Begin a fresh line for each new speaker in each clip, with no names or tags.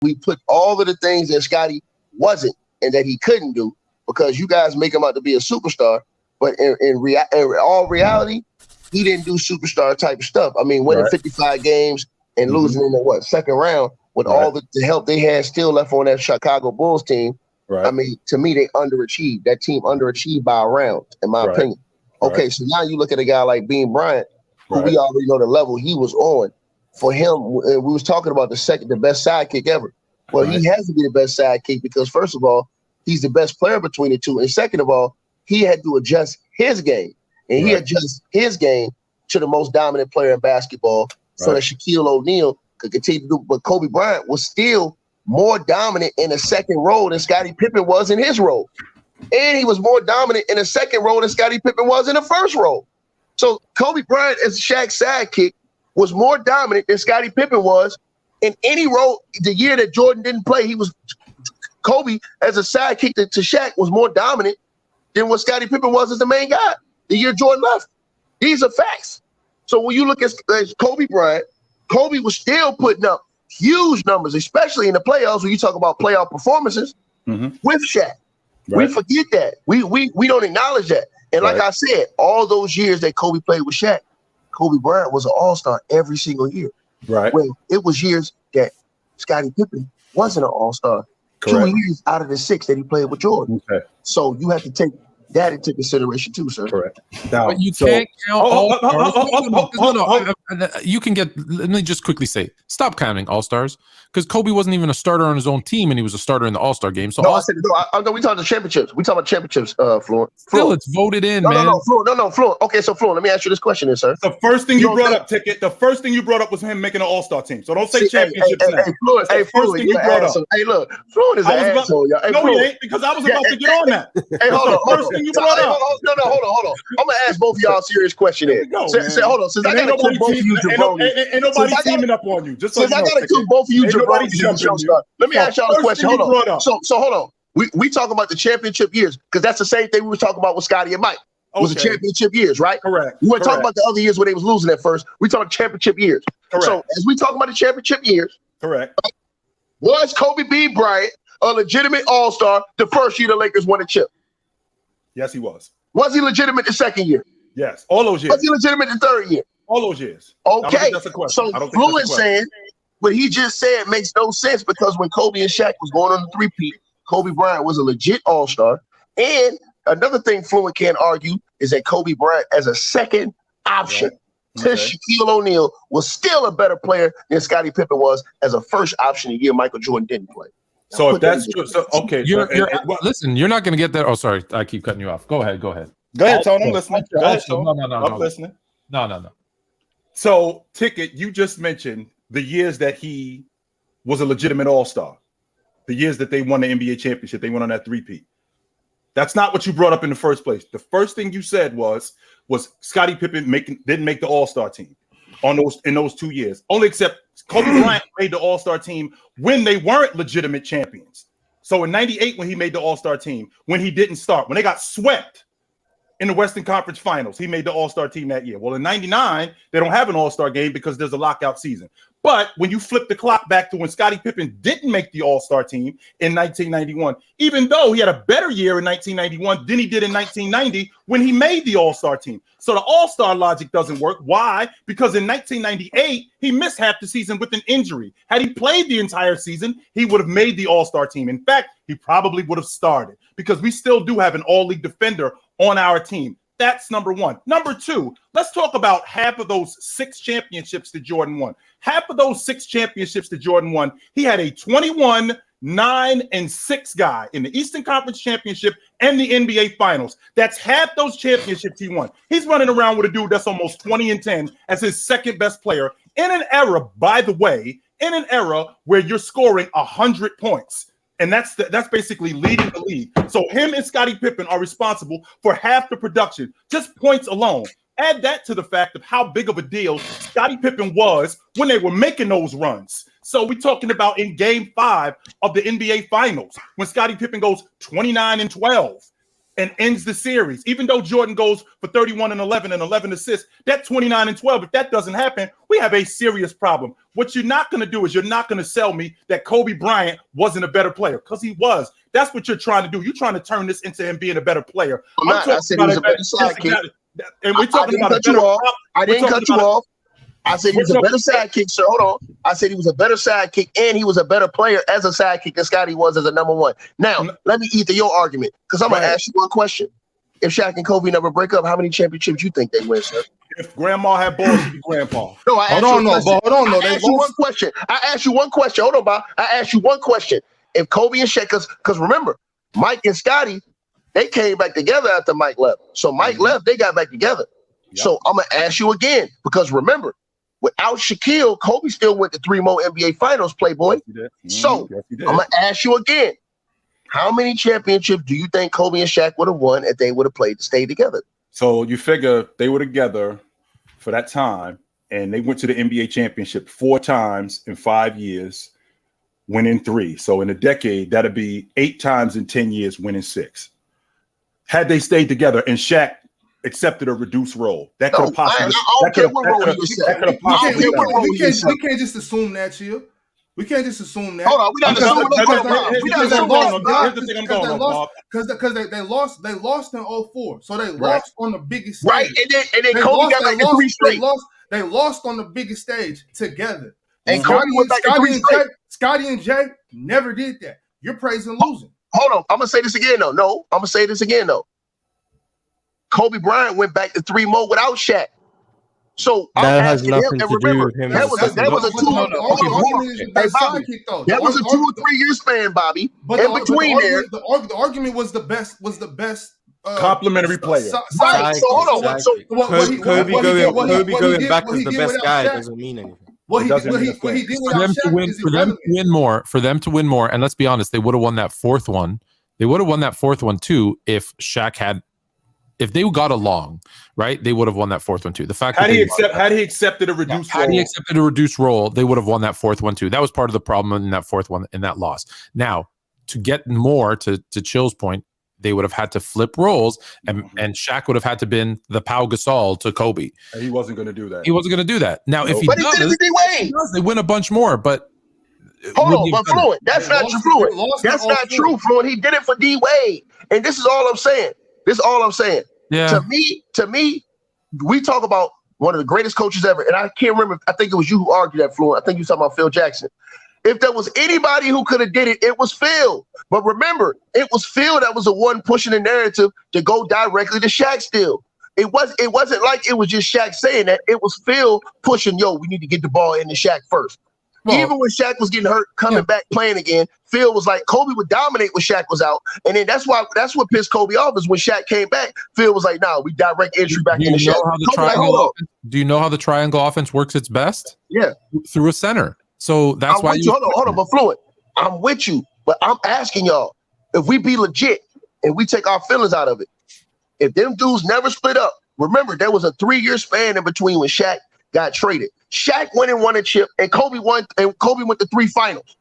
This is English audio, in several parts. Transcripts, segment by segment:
we put all of the things that Scottie wasn't and that he couldn't do because you guys make him out to be a superstar. But in all reality, he didn't do superstar type of stuff. I mean, winning 55 games and losing in the second round with all the help they had still left on that Chicago Bulls team. Right. I mean, to me, they underachieved. That team underachieved by a round, in my opinion. Okay, so now you look at a guy like BRYANT, who we already know the level he was on. For him, we was talking about the best sidekick ever. Well, he has to be the best sidekick because, first of all, he's the best player between the two. And second of all, he had to adjust his game. And he adjusts his game to the most dominant player in basketball so that Shaquille O'Neal could continue to do. But Kobe Bryant was still more dominant in a second role than Scottie Pippen was in his role. And he was more dominant in a second role than Scottie Pippen was in the first role. So Kobe Bryant as Shaq's sidekick was more dominant than Scottie Pippen was in any role. The year that Jordan didn't play, Kobe as a sidekick to Shaq was more dominant than what Scottie Pippen was as the main guy the year Jordan left. These are facts. So when you look at Kobe Bryant, Kobe was still putting up huge numbers, especially in the playoffs when you talk about playoff performances with Shaq. We forget that. We don't acknowledge that. And like I said, all those years that Kobe played with Shaq, Kobe Bryant was an all-star every single year. Right. When it was years that Scottie Pippen wasn't an all-star. 2 years out of the 6 that he played with Jordan. Okay. So you have to take that into consideration too, sir. Correct. Now,
but you can't count all-stars. You can get, let me just quickly say, stop counting all-stars because Kobe wasn't even a starter on his own team and he was a starter in the all-star game. So
we talking about championships. We talking about championships, Florent.
Still, it's voted in, man.
No, Florent. Okay, so Florent, let me ask you this question then, sir.
The first thing you brought up, Ticket, the first thing you brought up was him making an all-star team. So don't say championships now.
Hey, Florent, you brought up. Hey, look, Florent is an asshole, y'all.
No, he ain't, because I was about to get on that.
Hey, hold on. You brought up. No, hold on. I'm gonna ask both of y'all a serious question here. Hold on, since I gotta cook both of you jabronis.
Ain't nobody teaming up on you. Just
since I gotta cook both of you jabronis. Let me ask y'all a question. Hold on. So hold on. We talking about the championship years because that's the same thing we were talking about with Scottie and Mike. Was the championship years, right? Correct. We weren't talking about the other years where they was losing at first. We talking championship years. Correct. So as we talk about the championship years, correct. Was Kobe Bryant a legitimate all-star the first year the Lakers won a chip?
Yes, he was.
Was he legitimate the second year?
Yes, all those years.
Was he legitimate the third year?
All those years.
Okay, so Fluent saying what he just said makes no sense because when Kobe and Shaq was going on the three-peat, Kobe Bryant was a legit all-star. And another thing Fluent can't argue is that Kobe Bryant as a second option to Shaquille O'Neal was still a better player than Scottie Pippen was as a first option the year Michael Jordan didn't play.
So if that's true,
listen, you're not going to get that. Oh, sorry, I keep cutting you off. Go ahead,
Tony. I'm listening. I'm listening.
No.
So, Ticket, you just mentioned the years that he was a legitimate all-star, the years that they won the NBA championship, they went on that three-peat. That's not what you brought up in the first place. The first thing you said was Scottie Pippen didn't make the all-star team in those 2 years. Only except Kobe Bryant made the all-star team when they weren't legitimate champions. So in 98, when he made the all-star team, when he didn't start, when they got swept in the Western Conference Finals, he made the all-star team that year. Well, in 99, they don't have an all-star game because there's a lockout season. But when you flip the clock back to when Scottie Pippen didn't make the all-star team in 1991, even though he had a better year in 1991 than he did in 1990 when he made the all-star team. So the all-star logic doesn't work. Why? Because in 1998, he missed half the season with an injury. Had he played the entire season, he would have made the all-star team. In fact, he probably would have started because we still do have an all-league defender on our team. That's number one. Number two, let's talk about half of those 6 championships that Jordan won. Half of those 6 championships that Jordan won, he had a 21, 9, and 6 guy in the Eastern Conference Championship and the NBA Finals. That's half those championships he won. He's running around with a dude that's almost 20 and 10 as his second best player in an era, by the way, where you're scoring 100 points. And that's basically leading the league. So him and Scottie Pippen are responsible for half the production, just points alone. Add that to the fact of how big of a deal Scottie Pippen was when they were making those runs. So we're talking about in Game 5 of the NBA Finals when Scottie Pippen goes 29 and 12. and ends the series. Even though Jordan goes for 31 and 11 assists, that 29 and 12, if that doesn't happen, we have a serious problem. What you're not going to do is you're not going to sell me that Kobe Bryant wasn't a better player, because he was. That's what you're trying to do. You're trying to turn this into him being a better player.
I said he was a better sidekick.
And we're talking about a better.
I didn't cut you off. I said he was a better sidekick, sir. Hold on. I said he was a better sidekick, and he was a better player as a sidekick than Scottie was as a number one. Now, let me eat your argument, because I'm going to ask you one question. If Shaq and Kobe never break up, how many championships you think they win, sir?
If Grandma had balls, she'd be Grandpa.
No, I asked you one question. I asked you one question. Hold on, Bob. I asked you one question. If Kobe and Shaq, because remember, Mike and Scottie, they came back together after Mike left. So Mike left, they got back together. Yep. So I'm going to ask you again, because remember, without Shaquille, Kobe still went to 3 more NBA Finals, Playboy. So I'm going to ask you again, how many championships do you think Kobe and Shaq would have won if they would have played to stay together?
So you figure they were together for that time, and they went to the NBA championship 4 times in 5 years, winning 3. So in a decade, that'd be 8 times in 10 years, winning 6. Had they stayed together and Shaq accepted a reduced role, that could have possibly.
We can't just assume that, Chill. We can't just assume that.
Hold on, we got to assume
They lost in 04, so they lost on the biggest stage.
Right, and then Kobe got back to 3 straight.
They lost on the biggest stage together.
And Kobe went back to 3 straight.
Scottie and Jay never did that. You're praising losing.
Hold on, I'm gonna say this again though. No, I'm gonna say this again though. Kobe Bryant went back to 3 more without Shaq. So
that has nothing to do with him.
That was a 2 or 3 year span, Bobby.
But in between there, the argument was the best
complimentary player.
Right. So hold on. So
Kobe going back as the best guy doesn't mean anything.
For them
to win more, and let's be honest, they would have won that 4th one. They would have won that 4th one too if Shaq had. If they got along, right, they would have won that 4th one too. The fact
had he accepted a reduced role,
they would have won that 4th one too. That was part of the problem in that 4th one, in that loss. Now, to get more, to Chill's point, they would have had to flip roles, and Shaq would have had to been the Pau Gasol to Kobe.
And he wasn't going to do that.
Now, if he does, they win a bunch more. But
hold on, but Fluent, that's not true. Fluent, that's not true. Fluent, he did it for D Wade, and this is all I'm saying.
Yeah.
To me, we talk about one of the greatest coaches ever, and I can't remember. I think it was you who argued that, Fluent. I think you were talking about Phil Jackson. If there was anybody who could have did it, it was Phil. But remember, it was Phil that was the one pushing the narrative to go directly to Shaq still. It wasn't like it was just Shaq saying that. It was Phil pushing, we need to get the ball into Shaq first. Well, even when Shaq was getting hurt, coming back, playing again, Phil was like, Kobe would dominate when Shaq was out. And then that's what pissed Kobe off, is when Shaq came back, Phil was like, we direct entry back into Shaq.
Do you know how the triangle offense works its best?
Yeah.
Through a center. So that's why
hold on, but Fluent, I'm with you, but I'm asking y'all, if we be legit and we take our feelings out of it, if them dudes never split up, remember there was a 3-year span in between when Shaq got traded. Shaq went and won a chip, and Kobe went to 3 finals.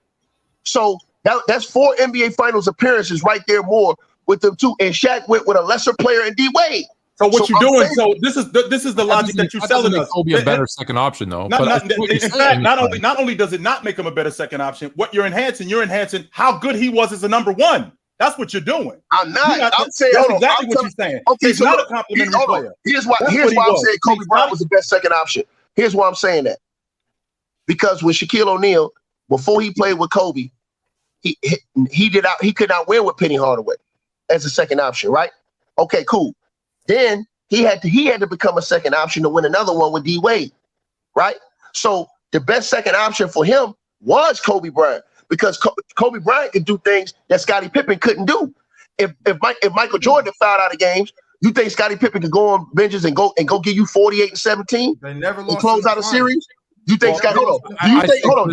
So that's 4 NBA Finals appearances right there, more with them too. And Shaq went with a lesser player in D Wade.
So what you're doing? So this is the logic that you're selling us.
Kobe a better second option though.
Not only does it not make him a better second option, what you're enhancing how good he was as a number 1. That's what you're doing.
I'm saying
that's exactly what you're saying.
Okay,
he's not a complimentary player.
Here's why I'm saying Kobe Bryant was the best second option. Here's why I'm saying that. Because with Shaquille O'Neal, before he played with Kobe, he could not win with Penny Hardaway as a second option, right? Okay, cool. Then he had to become a second option to win another one with D Wade, right? So the best second option for him was Kobe Bryant, because Kobe Bryant could do things that Scottie Pippen couldn't do. If Michael Jordan fouled out of games, you think Scottie Pippen could go on benches and go give you 48 and 17?
They never lost
and close out a series. You think Scottie? Do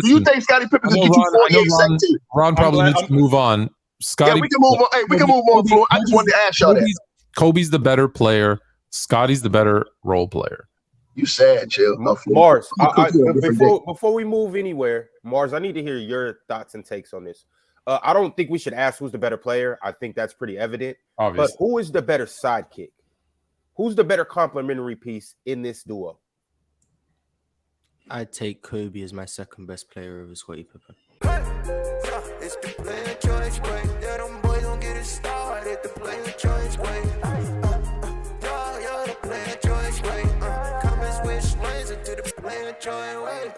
you think Scottie Pippen could get you 48 and 17?
Ron probably needs to move on. Scottie,
we can move on. Hey, we can move on. I just wanted to ask y'all that.
Kobe's the better player. Scottie's the better role player.
You sad, Chill.
Mars, before we move anywhere, Mars, I need to hear your thoughts and takes on this.
I don't think we should ask who's the better player. I think that's pretty evident.
Obvious.
But who is the better sidekick? Who's the better complementary piece in this duo?
I'd take Kobe as my second best player over Scottie Pippen.
It's the player choice way. Yeah, them boys don't get it started. The player choice way. Yeah, the player choice way. Come and switch lanes into the player choice way.